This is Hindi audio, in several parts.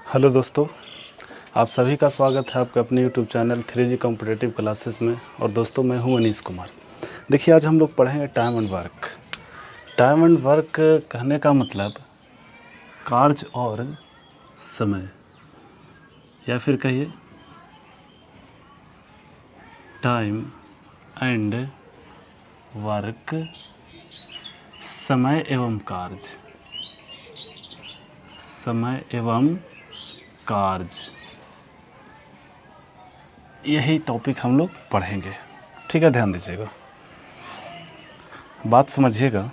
हेलो दोस्तों, आप सभी का स्वागत है आपके अपने YouTube channel 3G competitive classes में। और दोस्तों, मैं हूं अनीश कुमार। देखिए, आज हम लोग पढ़ेंगे time and work. Time and work कहने का मतलब कार्य और समय, या फिर कहिए टाइम एंड वर्क, समय एवं कार्य, समय एवं कार्य, यही टॉपिक हम लोग पढ़ेंगे। ठीक है, ध्यान दीजिएगा, बात समझिएगा।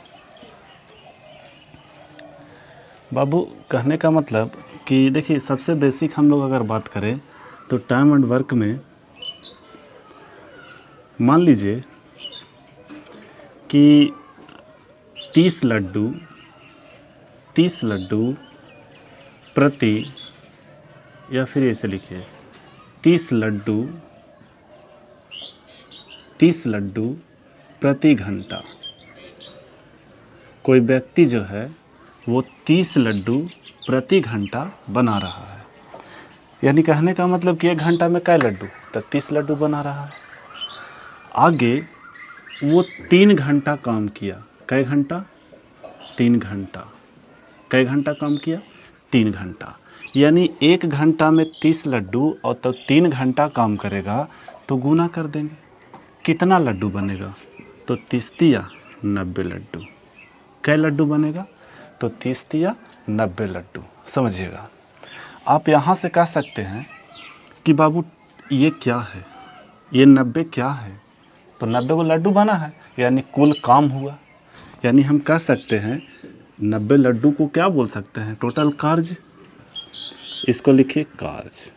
बाबू, कहने का मतलब कि देखिए, सबसे बेसिक हम लोग अगर बात करें तो टाइम एंड वर्क में मान लीजिए कि 30 लड्डू प्रति, या फिर ऐसे लिखिए 30 लड्डू प्रति घंटा। कोई व्यक्ति जो है वो 30 लड्डू प्रति घंटा बना रहा है। यानी कहने का मतलब कि 1 घंटा में कै लड्डू, तो 30 लड्डू बना रहा है। आगे वो 3 घंटा काम किया। कै घंटा? 3 घंटा। कै घंटा काम किया? 3 घंटा। यानी 1 घंटा में 30 लड्डू और तो 3 घंटा काम करेगा तो गुना कर देंगे, कितना लड्डू बनेगा? तो 30 तिया 90 लड्डू। कै लड्डू बनेगा? तो 30 तिया 90 लड्डू। समझिएगा, आप यहाँ से कह सकते हैं कि बाबू ये क्या है, ये 90 क्या है? तो 90 को लड्डू बना है, यानी कुल काम हुआ। यानी हम कह सकते हैं 90 लड्डू को क्या बोल सकते हैं? टोटल कार्य। इसको लिखिए कार्य।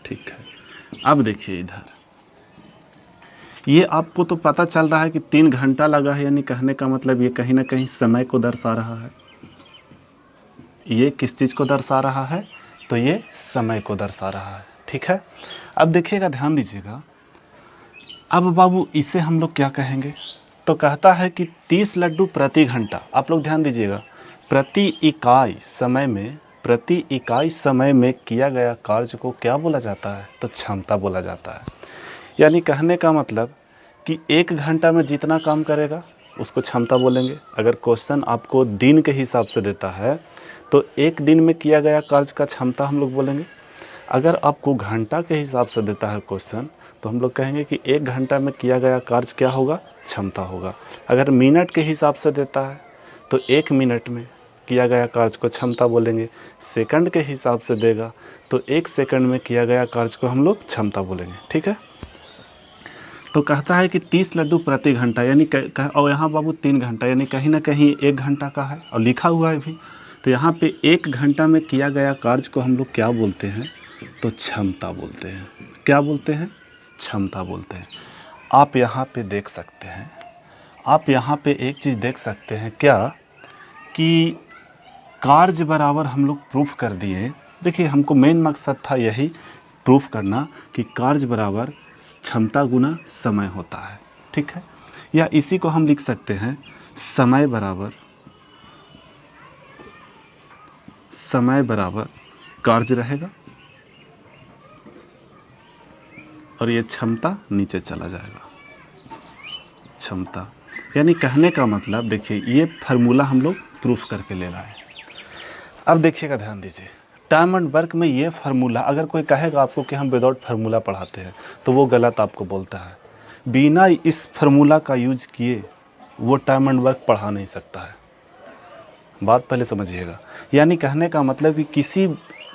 ठीक है, अब देखिए इधर, ये आपको तो पता चल रहा है कि 3 घंटा लगा है, यानी कहने का मतलब ये कहीं ना कहीं समय को दर्शा रहा है। ये किस चीज़ को दर्शा रहा है? तो ये समय को दर्शा रहा है। ठीक है, अब देखिएगा, ध्यान दीजिएगा। अब बाबू इसे हम लोग क्या कहेंगे? तो कहता है कि 30 लड्डू प्रति घंटा। आप लोग ध्यान दीजिएगा, प्रति इकाई समय में किया गया कार्य को क्या बोला जाता है? तो क्षमता बोला जाता है। यानी कहने का मतलब कि 1 घंटा में जितना काम करेगा उसको क्षमता बोलेंगे। अगर क्वेश्चन आपको दिन के हिसाब से देता है तो 1 दिन में किया गया कार्य का क्षमता हम लोग बोलेंगे। अगर आपको घंटा के हिसाब से देता है क्वेश्चन तो हम लोग कहेंगे कि 1 घंटा में किया गया कार्य क्या होगा? क्षमता होगा। अगर मिनट के हिसाब से देता है तो 1 मिनट में किया गया कार्य को क्षमता बोलेंगे। सेकंड के हिसाब से देगा तो 1 सेकंड में किया गया कार्य को हम लोग क्षमता बोलेंगे। ठीक है, तो कहता है कि 30 लड्डू प्रति घंटा, यानी और यहाँ बाबू 3 घंटा, यानी कहीं ना कहीं 1 घंटा का है और लिखा हुआ है भी। तो यहाँ पे 1 घंटा में किया गया कार्य को हम लोग क्या बोलते हैं? तो क्षमता बोलते हैं। क्या बोलते हैं? क्षमता बोलते हैं। आप यहाँ पे देख सकते हैं, आप यहाँ पे एक चीज़ देख सकते हैं क्या, कि कार्य बराबर हम लोग प्रूफ कर दिए। देखिए, हमको मेन मकसद था यही प्रूफ करना कि कार्य बराबर क्षमता गुना समय होता है। ठीक है, या इसी को हम लिख सकते हैं समय बराबर कार्य रहेगा और ये क्षमता नीचे चला जाएगा। क्षमता, यानी कहने का मतलब देखिए, ये फार्मूला हम लोग प्रूफ करके ले लाए। अब देखिएगा, ध्यान दीजिए, टाइम एंड वर्क में ये फार्मूला, अगर कोई कहेगा आपको कि हम विदाउट फार्मूला पढ़ाते हैं तो वो गलत आपको बोलता है। बिना इस फार्मूला का यूज किए वो टाइम एंड वर्क पढ़ा नहीं सकता है। बात पहले समझिएगा। यानी कहने का मतलब कि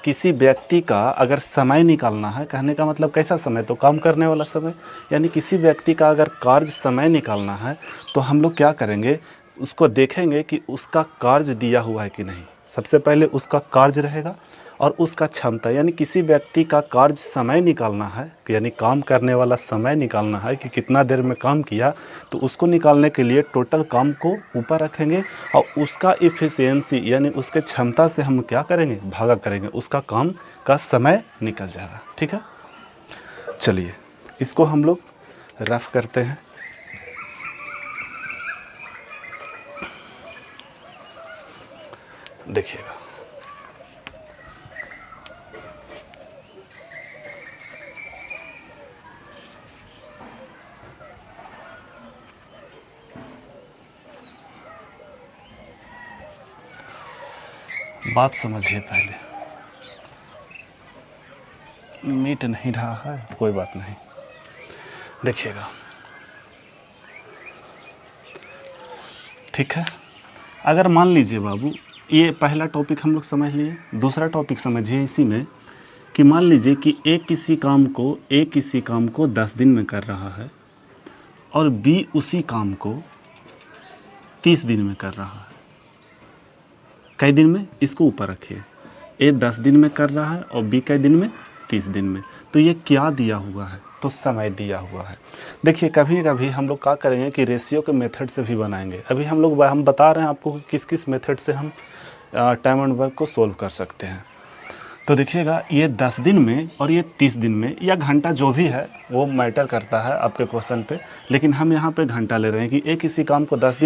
किसी व्यक्ति का अगर समय निकालना है, कहने का मतलब कैसा समय? तो काम करने वाला समय। यानी किसी व्यक्ति का अगर कार्य समय निकालना है तो हम लोग क्या करेंगे? उसको देखेंगे कि उसका कार्य दिया हुआ है कि नहीं। सबसे पहले उसका कार्य रहेगा और उसका क्षमता, यानी किसी व्यक्ति का कार्य समय निकालना है, यानी काम करने वाला समय निकालना है कि कितना देर में काम किया, तो उसको निकालने के लिए टोटल काम को ऊपर रखेंगे और उसका इफ़िशियंसी यानी उसके क्षमता से हम क्या करेंगे? भागा करेंगे, उसका काम का समय निकल जाएगा। ठीक है, चलिए इसको हम लोग रफ करते हैं। देखिएगा, बात समझिए पहले। मीट नहीं रहा है, कोई बात नहीं, देखिएगा, ठीक है। अगर मान लीजिए बाबू, ये पहला टॉपिक हम लोग समझ लिए, दूसरा टॉपिक समझिए इसी में कि मान लीजिए कि ए किसी काम को 10 दिन में कर रहा है और बी उसी काम को 30 दिन में कर रहा है। कई दिन में, इसको ऊपर रखिए, ए 10 दिन में कर रहा है और बी कई दिन में, 30 दिन में। तो ये क्या दिया हुआ है? तो समय दिया हुआ है। देखिए कभी कभी हम लोग क्या करेंगे कि रेशियो के मेथड से भी बनाएंगे। अभी हम बता रहे हैं आपको कि किस किस मेथड से हम टाइम एंड वर्क को सोल्व कर सकते हैं। तो देखिएगा, ये 10 दिन में और ये 30 दिन में, या घंटा जो भी है वो मैटर करता है आपके क्वेश्चन पे, लेकिन हम यहाँ पे घंटा ले रहे हैं कि ए किसी काम को 10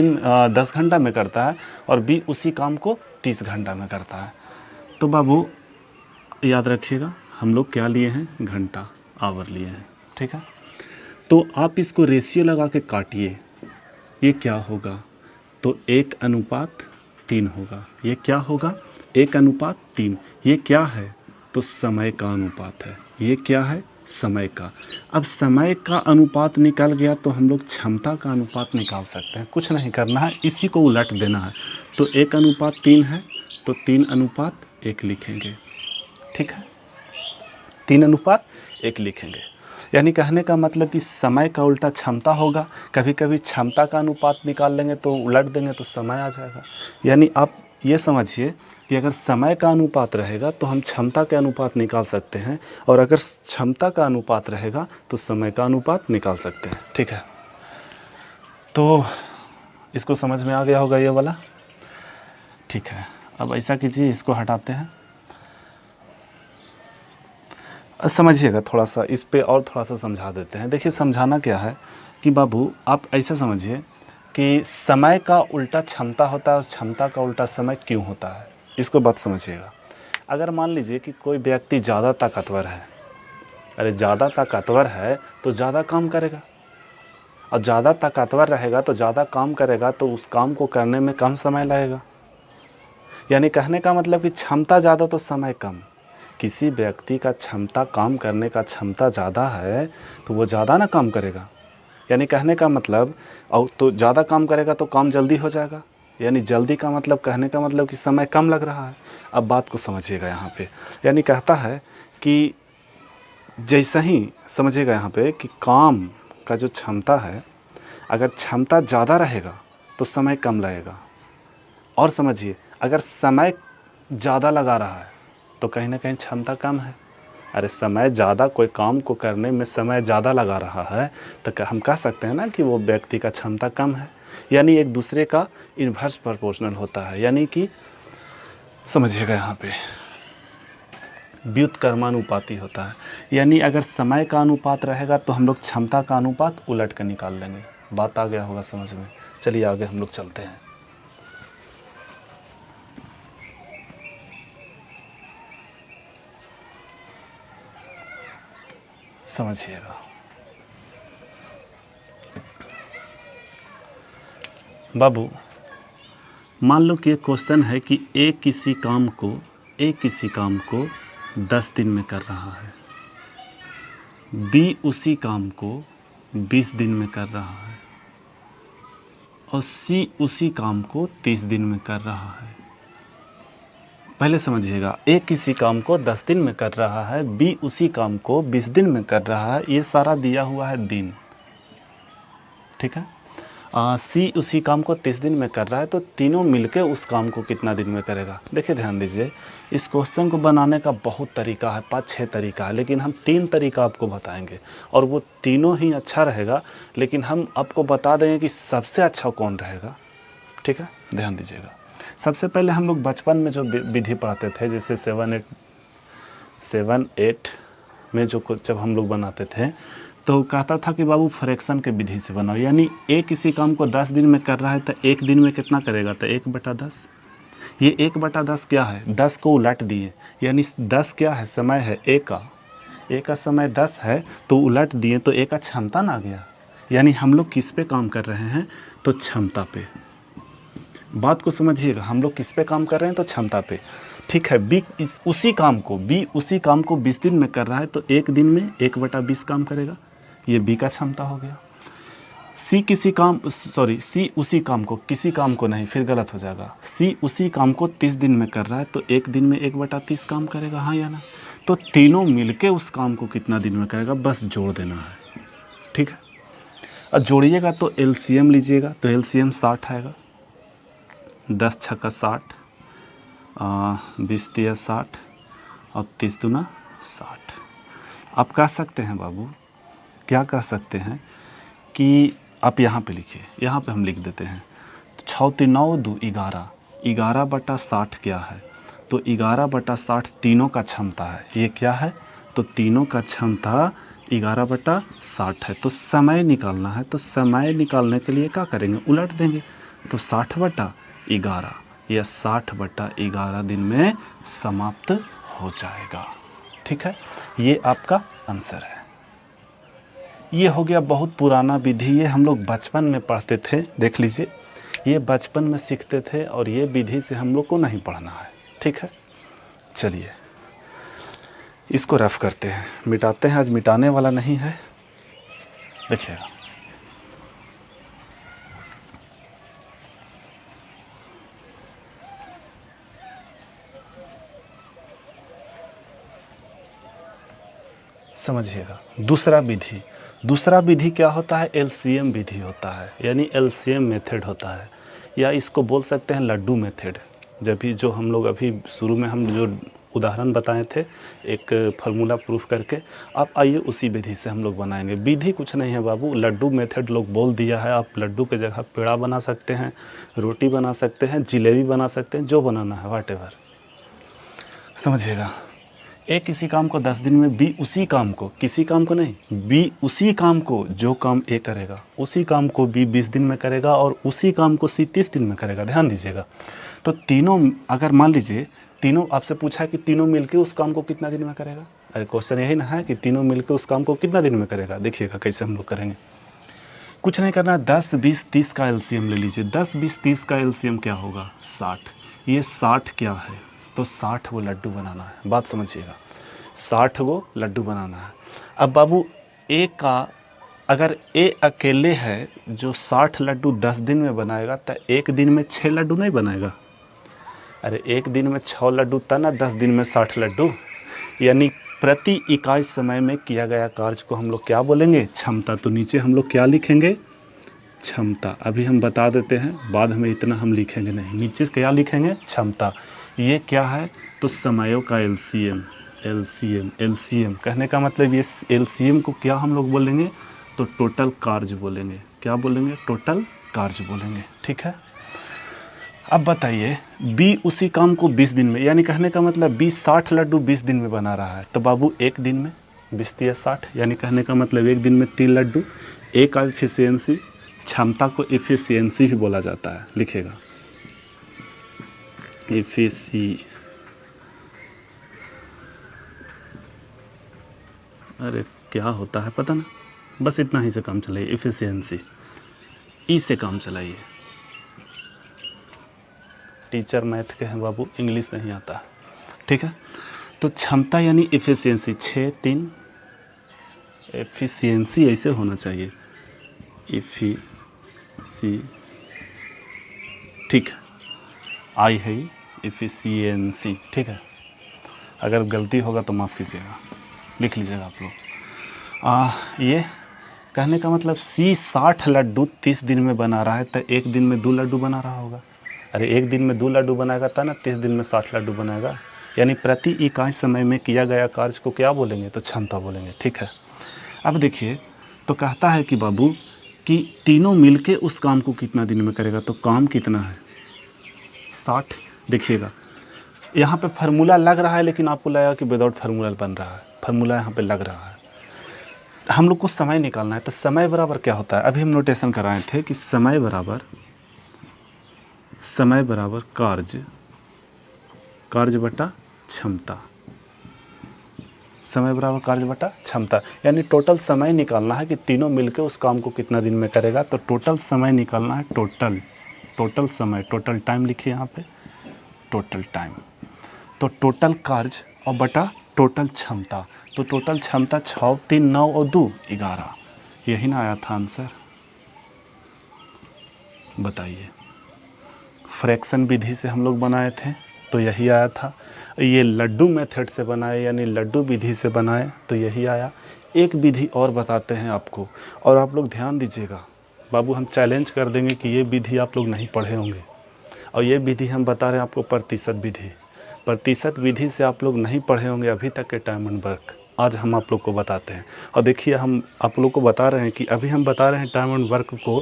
घंटा में करता है और बी उसी काम को 30 घंटा में करता है। तो बाबू याद रखिएगा, हम लोग क्या लिए हैं? घंटा, आवर लिए हैं, ठीक है। तो आप इसको रेशियो लगा के काटिए, ये क्या होगा? तो 1:3 होगा। ये क्या होगा? 1:3। ये क्या है? तो समय का अनुपात है। ये क्या है? समय का। अब समय का अनुपात निकल गया तो हम लोग क्षमता का अनुपात निकाल सकते हैं। कुछ नहीं करना है, इसी को उलट देना है। तो 1:3 है तो 3:1 लिखेंगे, ठीक है। 3:1 लिखेंगे। यानी कहने का मतलब कि समय का उल्टा क्षमता होगा। कभी कभी क्षमता का अनुपात निकाल लेंगे तो उलट देंगे तो समय आ जाएगा। यानी आप ये समझिए कि अगर समय का अनुपात रहेगा तो हम क्षमता के अनुपात निकाल सकते हैं, और अगर क्षमता का अनुपात रहेगा तो समय का अनुपात निकाल सकते हैं, ठीक है। तो इसको समझ में आ गया होगा ये वाला, ठीक है। अब ऐसा कीजिए, इसको हटाते हैं। समझिएगा थोड़ा सा, इस पे और थोड़ा सा समझा देते हैं। देखिए समझाना क्या है कि बाबू आप ऐसा समझिए कि समय का उल्टा क्षमता होता है और क्षमता का उल्टा समय क्यों होता है, इसको बात समझिएगा। अगर मान लीजिए कि कोई व्यक्ति ज़्यादा ताकतवर है, अरे ज़्यादा ताकतवर है तो ज़्यादा काम करेगा, और ज़्यादा ताकतवर रहेगा तो ज़्यादा काम करेगा, तो उस काम को करने में कम समय लगेगा। यानी कहने का मतलब कि क्षमता ज़्यादा तो समय कम। किसी व्यक्ति का क्षमता, काम करने का क्षमता ज़्यादा है तो वो ज़्यादा ना काम करेगा। यानी कहने का मतलब, और तो ज़्यादा काम करेगा तो काम जल्दी हो जाएगा। यानी जल्दी का मतलब, कहने का मतलब कि समय कम लग रहा है। अब बात को समझिएगा यहाँ पे। यानी कहता है कि जैसा ही समझिएगा यहाँ पे कि काम का जो क्षमता है, अगर क्षमता ज़्यादा रहेगा तो समय कम लगेगा। और समझिए, अगर समय ज़्यादा लगा रहा है तो कहीं ना कहीं क्षमता कम है। अरे समय ज़्यादा, कोई काम को करने में समय ज़्यादा लगा रहा है तो हम कह सकते हैं ना कि वो व्यक्ति का क्षमता कम है। यानी एक दूसरे का इन्वर्स प्रोपोर्शनल होता है। यानी कि समझिएगा यहाँ पे व्युत्क्रमानुपाती होता है। यानी अगर समय का अनुपात रहेगा तो हम लोग क्षमता का अनुपात उलट कर निकाल लेंगे। बात आ गया होगा समझ में। चलिए आगे हम लोग चलते हैं। समझिएगा, बाबू मान लो कि एक क्वेश्चन है कि ए किसी काम को 10 दिन में कर रहा है, बी उसी काम को 20 दिन में कर रहा है और सी उसी काम को 30 दिन में कर रहा है। पहले समझिएगा, ए किसी काम को 10 दिन में कर रहा है, बी उसी काम को 20 दिन में कर रहा है। ये सारा दिया हुआ है दिन, ठीक है। सी उसी काम को 30 दिन में कर रहा है, तो तीनों मिलके उस काम को कितना दिन में करेगा। देखिए ध्यान दीजिए, इस क्वेश्चन को बनाने का बहुत तरीका है, 5-6 तरीका है, लेकिन हम 3 तरीका आपको बताएंगे और वो तीनों ही अच्छा रहेगा। लेकिन हम आपको बता देंगे कि सबसे अच्छा कौन रहेगा, ठीक है। ध्यान दीजिएगा, सबसे पहले हम लोग बचपन में जो विधि पढ़ाते थे, जैसे 7-8 में जब हम लोग बनाते थे तो कहता था कि बाबू फ्रैक्शन के विधि से बनाओ। यानी ए किसी काम को 10 दिन में कर रहा है तो एक दिन में कितना करेगा, तो 1/10। ये 1/10 क्या है, 10 को उलट दिए। यानी 10 क्या है, समय है ए का समय 10 है तो उलट दिए तो ए का क्षमता ना आ गया। यानी हम लोग किस पे काम कर रहे हैं, तो क्षमता पे। बात को समझिएगा, हम लोग किस पे काम कर रहे हैं, तो क्षमता पे। ठीक है। बी उसी काम को 20 दिन में कर रहा है तो एक दिन में 1/20 काम करेगा, ये बी का क्षमता हो गया। सी उसी काम को, किसी काम को नहीं, फिर गलत हो जाएगा। सी उसी काम को 30 दिन में कर रहा है तो एक दिन में 1/30 काम करेगा, हाँ या ना। तो तीनों मिलके उस काम को कितना दिन में करेगा, बस जोड़ देना है, ठीक है। अब जोड़िएगा तो एलसीएम लीजिएगा तो एलसीएम 60 आएगा। 10 छक्का 60, 20 तिया 60 और 30 दूना 60। आप कह सकते हैं बाबू, क्या कह सकते हैं कि आप यहाँ पे लिखिए, यहाँ पे हम लिख देते हैं 6 3 9 2 11, 11/60 क्या है, तो 11/60 तीनों का क्षमता है। ये क्या है, तो तीनों का क्षमता 11/60 है। तो समय निकालना है, तो समय निकालने के लिए क्या करेंगे, उलट देंगे, तो 60/11 या 60/11 दिन में समाप्त हो जाएगा, ठीक है। ये आपका आंसर है। ये हो गया बहुत पुराना विधि, ये हम लोग बचपन में पढ़ते थे, देख लीजिए, ये बचपन में सीखते थे और ये विधि से हम लोग को नहीं पढ़ना है, ठीक है। चलिए इसको रफ करते हैं, मिटाते हैं, आज मिटाने वाला नहीं है, देखिएगा। समझिएगा, दूसरा विधि क्या होता है, एलसीएम विधि होता है, यानी एलसीएम मेथड होता है, या इसको बोल सकते हैं लड्डू मेथड। जब भी जो हम लोग अभी शुरू में हम जो उदाहरण बताए थे एक फार्मूला प्रूफ करके, आप आइए उसी विधि से हम लोग बनाएंगे। विधि कुछ नहीं है बाबू, लड्डू मेथड लोग बोल दिया है। आप लड्डू के जगह पेड़ा बना सकते हैं, रोटी बना सकते हैं, जिलेबी बना सकते हैं, जो बनाना है व्हाटएवर, समझिएगा। ए किसी काम को 10 दिन में, बी उसी काम को, किसी काम को नहीं, बी उसी काम को, जो काम ए करेगा उसी काम को बी 20 दिन में करेगा और उसी काम को सी 30 दिन में करेगा। ध्यान दीजिएगा। तो तीनों, अगर मान लीजिए तीनों, आपसे पूछा है कि तीनों मिलके उस काम को कितना दिन में करेगा, अरे क्वेश्चन यही ना है कि तीनों मिलके उस काम को कितना दिन में करेगा। देखिएगा कैसे हम लोग करेंगे, कुछ नहीं करना, 10 20 30 का एलसीएम ले लीजिए। 10 20 30 का एलसीएम क्या होगा, 60। ये 60 क्या है, तो 60 वो लड्डू बनाना है, बात समझिएगा, 60 वो लड्डू बनाना है। अब बाबू ए का, अगर ए अकेले है जो 60 लड्डू 10 दिन में बनाएगा तो एक दिन में 6 लड्डू नहीं बनाएगा। अरे एक दिन में 6 लड्डू था ना, 10 दिन में 60 लड्डू, यानी प्रति इकाई समय में किया गया कार्य को हम लोग क्या बोलेंगे, क्षमता। तो नीचे हम लोग क्या लिखेंगे, क्षमता। अभी हम बता देते हैं, बाद में इतना हम लिखेंगे नहीं, नीचे क्या लिखेंगे, क्षमता। ये क्या है, तो समयों का एलसीएम। एलसीएम कहने का मतलब ये एलसीएम को क्या हम लोग बोलेंगे, तो टोटल कार्य बोलेंगे। क्या बोलेंगे, टोटल कार्य बोलेंगे, ठीक है। अब बताइए, बी उसी काम को 20 दिन में, यानी कहने का मतलब बी 60 लड्डू 20 दिन में बना रहा है, तो बाबू एक दिन में 20 या 60, यानी कहने का मतलब एक दिन में 3 लड्डू। एक का एफिशिएंसी, क्षमता को एफिशिएंसी ही बोला जाता है, लिखेगा अरे क्या होता है पता ना, बस इतना ही से काम चलाइए, एफिशिएंसी, ई से काम चलाइए। टीचर मैथ के हैं बाबू, इंग्लिश नहीं आता, ठीक है। तो क्षमता यानी एफिशिएंसी, 6 3, एफिशिएंसी ऐसे होना चाहिए, ठीक है, आई है एफिशिएंसी, ठीक है। अगर गलती होगा तो माफ़ कीजिएगा, लिख लीजिएगा आप लोग। ये कहने का मतलब सी 60 लड्डू 30 दिन में बना रहा है, तो एक दिन में 2 लड्डू बना रहा होगा। अरे एक दिन में 2 लड्डू बनाएगा था ना, 30 दिन में 60 लड्डू बनाएगा, यानी प्रति इकाई समय में किया गया कार्य को क्या बोलेंगे, तो क्षमता बोलेंगे, ठीक है। अब देखिए, तो कहता है कि बाबू कि तीनों मिलके उस काम को कितना दिन में करेगा, तो काम कितना है, 60। देखिएगा यहाँ पे फार्मूला लग रहा है, लेकिन आपको लगेगा कि विदाउट फार्मूला बन रहा है, फार्मूला यहाँ पे लग रहा है। हम लोग को समय निकालना है, तो समय बराबर क्या होता है, अभी हम नोटेशन कराए थे कि समय बराबर कार्य बटा क्षमता, समय बराबर कार्य बटा क्षमता, यानी टोटल समय निकालना है कि तीनों मिलकर उस काम को कितना दिन में करेगा। तो टोटल समय निकालना है, टोटल समय, टोटल टाइम लिखिए यहाँ पे, टोटल टाइम। तो टोटल कार्य और बटा टोटल क्षमता, तो टोटल क्षमता 6 3 9 और 2 11, यही ना आया था आंसर। बताइए, फ्रैक्शन विधि से हम लोग बनाए थे तो यही आया था। ये लड्डू मेथड से बनाए यानी लड्डू विधि से बनाए तो यही आया। एक विधि और बताते हैं आपको, और आप लोग ध्यान दीजिएगा बाबू, हम चैलेंज कर देंगे कि ये विधि आप लोग नहीं पढ़े होंगे। और ये विधि हम बता रहे हैं आपको, प्रतिशत विधि। प्रतिशत विधि से आप लोग नहीं पढ़े होंगे अभी तक के टाइम एंड वर्क, आज हम आप लोग को बताते हैं। और देखिए, हम आप लोग को बता रहे हैं कि अभी हम बता रहे हैं टाइम एंड वर्क को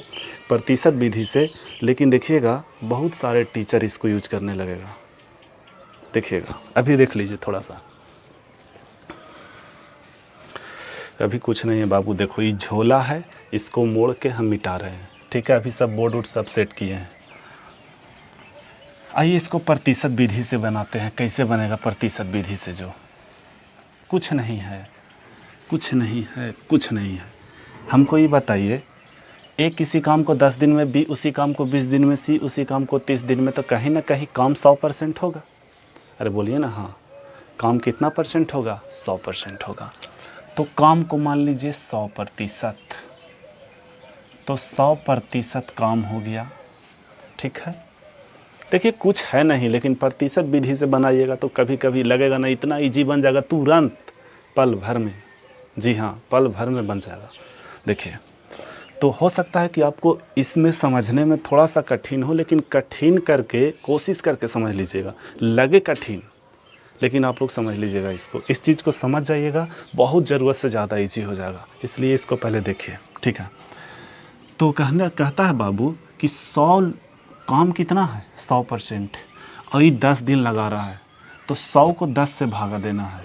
प्रतिशत विधि से, लेकिन देखिएगा बहुत सारे टीचर इसको यूज करने लगेगा। देखिएगा, अभी देख लीजिए थोड़ा सा। अभी कुछ नहीं है बाबू, देखो ये झोला है, इसको मोड़ के हम मिटा रहे हैं, ठीक है। अभी सब बोर्ड वोर्ड सब सेट किए हैं। आइए इसको प्रतिशत विधि से बनाते हैं। कैसे बनेगा प्रतिशत विधि से? जो कुछ नहीं है, कुछ नहीं है, कुछ नहीं है। हमको ये बताइए, ए किसी काम को 10 दिन में, बी उसी काम को 20 दिन में, सी उसी काम को 30 दिन में, तो कहीं ना कहीं काम 100% होगा। अरे बोलिए ना, हाँ, काम कितना % होगा? 100% होगा। तो काम को मान लीजिए 100%, तो 100% काम हो गया, ठीक है। देखिए कुछ है नहीं, लेकिन प्रतिशत विधि से बनाइएगा तो कभी कभी लगेगा ना इतना इजी बन जाएगा तुरंत, पल भर में। जी हाँ, पल भर में बन जाएगा। देखिए, तो हो सकता है कि आपको इसमें समझने में थोड़ा सा कठिन हो, लेकिन कठिन करके कोशिश करके समझ लीजिएगा। लगे कठिन, लेकिन आप लोग समझ लीजिएगा इसको, इस चीज़ को समझ जाइएगा, बहुत ज़रूरत से ज़्यादा ईजी हो जाएगा। इसलिए इसको पहले देखिए, ठीक है। तो कहता है बाबू कि 100 काम कितना है? 100%, और ये 10 दिन लगा रहा है, तो 100 को 10 से भागा देना है।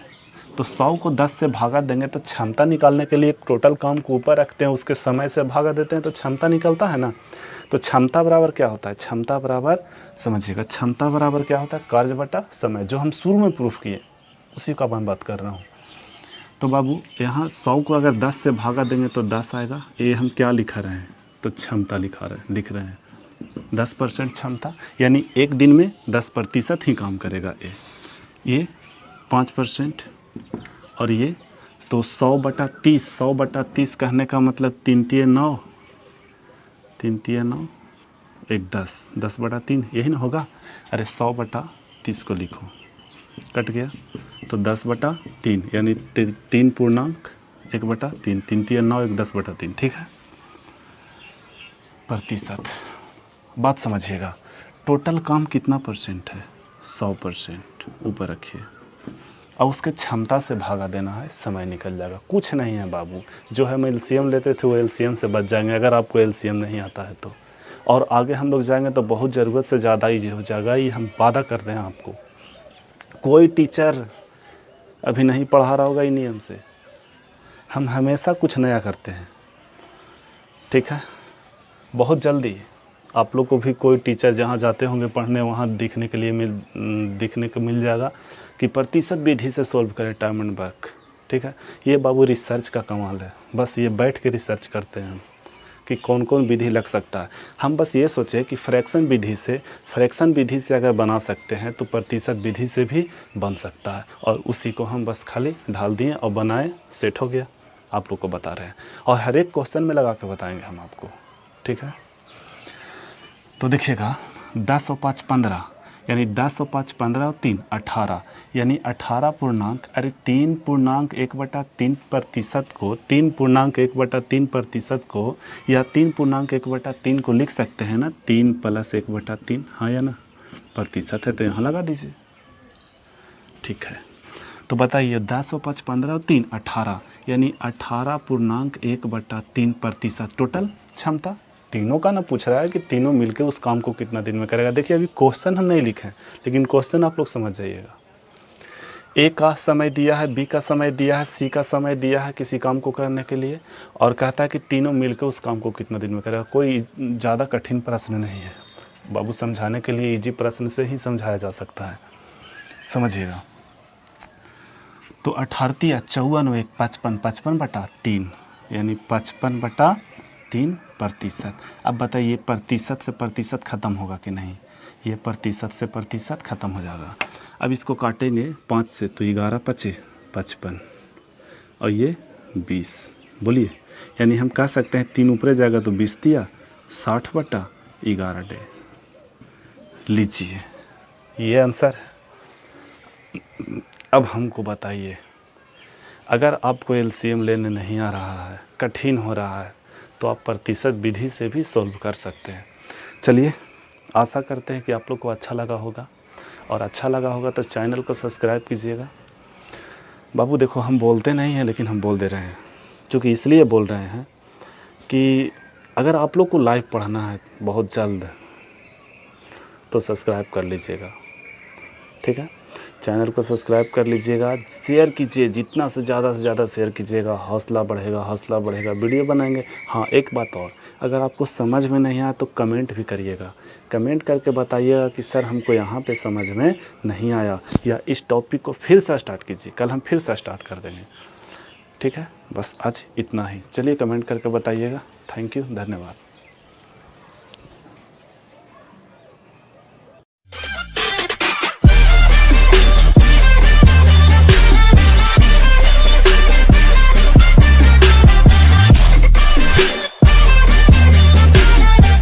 तो 100 को 10 से भागा देंगे तो क्षमता निकालने के लिए टोटल काम को ऊपर रखते हैं, उसके समय से भागा देते हैं तो क्षमता निकलता है ना। तो क्षमता बराबर क्या होता है? क्षमता बराबर, समझिएगा, क्षमता बराबर क्या होता है? कार्य बटा समय, जो हम शुरू में प्रूफ किए उसी का मैं बात कर रहा हूँ। तो बाबू यहाँ 100 को अगर 10 से भागा देंगे तो 10 आएगा। ये हम क्या लिखा रहे हैं? तो क्षमता लिख रहे हैं 10% क्षमता, यानी एक दिन में 10% ही काम करेगा। ये 5%, और ये तो 100/30, 100/30 कहने का मतलब 3 तिये 9, 3 तिये 9, 1 10, 10/3 यही ना होगा। अरे 100/30 को लिखो, कट गया, तो 10/3 यानी 3 पूर्णांक 1/3, 3 तिये 9, 1 10/3, ठीक है। प्रतिशत, बात समझिएगा, टोटल काम कितना % है? 100%, ऊपर रखिए, और उसके क्षमता से भागा देना है, समय निकल जाएगा। कुछ नहीं है बाबू, जो हम एलसीएम लेते थे वो एलसीएम से बच जाएंगे, अगर आपको एलसीएम नहीं आता है तो। और आगे हम लोग जाएंगे तो बहुत ज़रूरत से ज़्यादा ईजी हो जाएगा, ये हम वादा कर रहे हैं आपको। कोई टीचर अभी नहीं पढ़ा रहा होगा इन नियम से, हम हमेशा कुछ नया करते हैं, ठीक है। बहुत जल्दी आप लोग को भी कोई टीचर जहाँ जाते होंगे पढ़ने, वहाँ देखने को मिल जाएगा कि प्रतिशत विधि से सॉल्व करें टाइम एंड वर्क, ठीक है। ये बाबू रिसर्च का कमाल है, बस ये बैठ के रिसर्च करते हैं हम कि कौन कौन विधि लग सकता है। हम बस ये सोचे कि फ्रैक्शन विधि से अगर बना सकते हैं तो प्रतिशत विधि से भी बन सकता है, और उसी को हम बस खाली ढाल दिए और बनाए, सेट हो गया। आप लोग को बता रहे हैं, और हर एक क्वेश्चन में लगा के बताएंगे हम आपको, ठीक है। तो देखिएगा, 10 और 5 15, यानी 10 और 5 15 और 3 18, यानी 18 पूर्णांक, अरे 3.1/3% को, 3.1/3% को, या 3.1/3 को लिख सकते हैं ना, 3 + 1/3, हाँ या ना, प्रतिशत है तो यहाँ लगा दीजिए, ठीक है। तो बताइए, 10 और 5 15 और 3 18, यानी 18.1/3% टोटल क्षमता। तीनों का ना पूछ रहा है कि तीनों मिलके उस काम को कितना दिन में करेगा। देखिए अभी क्वेश्चन हम नहीं लिखे हैं, लेकिन क्वेश्चन आप लोग समझ जाइएगा। ए का समय दिया है, बी का समय दिया है, सी का समय दिया है किसी काम को करने के लिए, और कहता है कि तीनों मिलकर उस काम को कितना दिन में करेगा। कोई ज़्यादा कठिन प्रश्न नहीं है बाबू, समझाने के लिए इजी प्रश्न से ही समझाया जा सकता है, समझिएगा। तो 18 या 54 1 55, 55/3, यानी 55/3%। अब बताइए प्रतिशत से प्रतिशत ख़त्म होगा कि नहीं? ये प्रतिशत से प्रतिशत ख़त्म हो जाएगा। अब इसको काटेंगे 5 से तो 11 पचे 55 और ये 20, बोलिए, यानी हम कह सकते हैं 3 ऊपर जाएगा तो 20 दिया, 60/11 डे। लीजिए ये आंसर है। अब हमको बताइए, अगर आपको एलसीएम लेने नहीं आ रहा है, कठिन हो रहा है, तो आप प्रतिशत विधि से भी सॉल्व कर सकते हैं। चलिए, आशा करते हैं कि आप लोग को अच्छा लगा होगा, और अच्छा लगा होगा तो चैनल को सब्सक्राइब कीजिएगा। बाबू देखो, हम बोलते नहीं हैं लेकिन हम बोल दे रहे हैं, क्योंकि इसलिए बोल रहे हैं कि अगर आप लोग को लाइव पढ़ना है बहुत जल्द तो सब्सक्राइब कर लीजिएगा, ठीक है। चैनल को सब्सक्राइब कर लीजिएगा, शेयर कीजिए, जितना से ज़्यादा शेयर कीजिएगा, हौसला बढ़ेगा, वीडियो बनाएंगे। हाँ, एक बात और, अगर आपको समझ में नहीं आया तो कमेंट भी करिएगा, कमेंट करके बताइएगा कि सर हमको यहाँ पे समझ में नहीं आया, या इस टॉपिक को फिर से स्टार्ट कीजिए, कल हम फिर से स्टार्ट कर देंगे, ठीक है। बस आज इतना ही, चलिए कमेंट करके बताइएगा। थैंक यू, धन्यवाद।